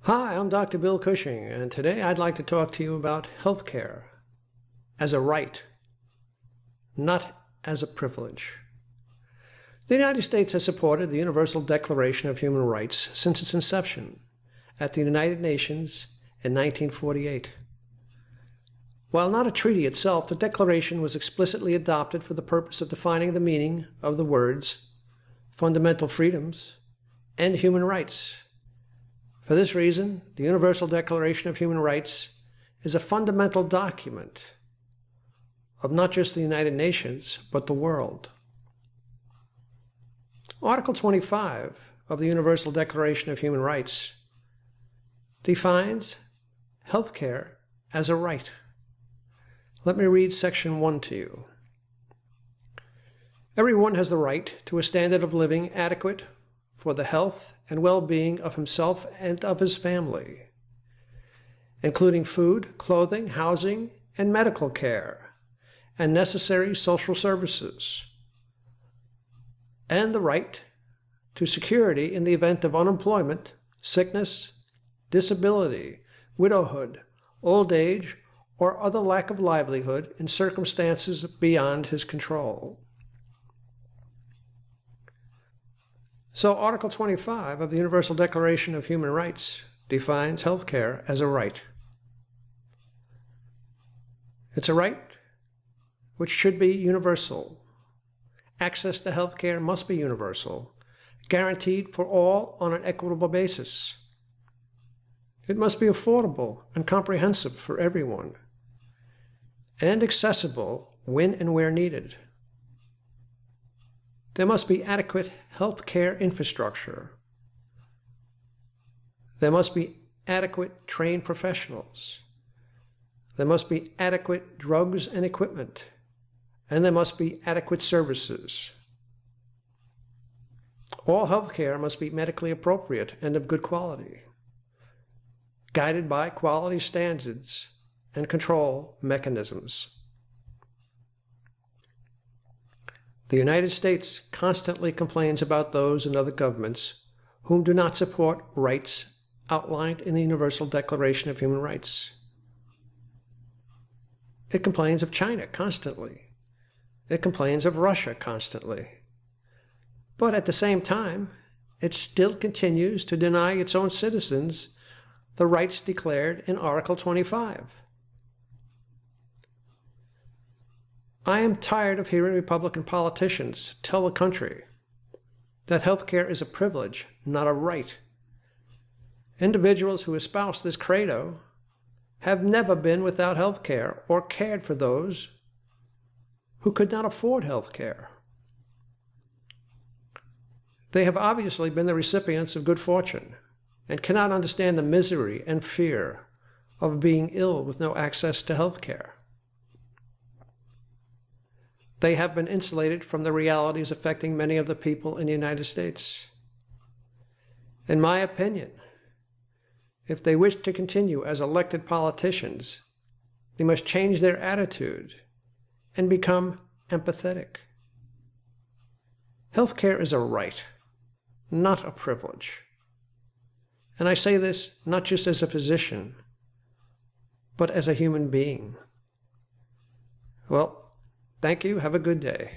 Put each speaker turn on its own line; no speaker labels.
Hi, I'm Dr. Bill Cushing, and today I'd like to talk to you about healthcare as a right, not as a privilege. The United States has supported the Universal Declaration of Human Rights since its inception at the United Nations in 1948. While not a treaty itself, the Declaration was explicitly adopted for the purpose of defining the meaning of the words fundamental freedoms and human rights. For this reason, the Universal Declaration of Human Rights is a fundamental document of not just the United Nations, but the world. Article 25 of the Universal Declaration of Human Rights defines healthcare as a right. Let me read Section 1 to you. Everyone has the right to a standard of living adequate for the health and well-being of himself and of his family, including food, clothing, housing, and medical care, and necessary social services, and the right to security in the event of unemployment, sickness, disability, widowhood, old age, or other lack of livelihood in circumstances beyond his control. So Article 25 of the Universal Declaration of Human Rights defines healthcare as a right. It's a right which should be universal. Access to healthcare must be universal, guaranteed for all on an equitable basis. It must be affordable and comprehensive for everyone, and accessible when and where needed. There must be adequate health care infrastructure. There must be adequate trained professionals. There must be adequate drugs and equipment. And there must be adequate services. All health care must be medically appropriate and of good quality, guided by quality standards and control mechanisms. The United States constantly complains about those and other governments whom do not support rights outlined in the Universal Declaration of Human Rights. It complains of China constantly. It complains of Russia constantly. But at the same time, it still continues to deny its own citizens the rights declared in Article 25. I am tired of hearing Republican politicians tell the country that healthcare is a privilege, not a right. Individuals who espouse this credo have never been without healthcare or cared for those who could not afford healthcare. They have obviously been the recipients of good fortune and cannot understand the misery and fear of being ill with no access to healthcare. They have been insulated from the realities affecting many of the people in the United States. In my opinion, if they wish to continue as elected politicians, they must change their attitude and become empathetic. Healthcare is a right, not a privilege. And I say this not just as a physician, but as a human being. Well, thank you. Have a good day.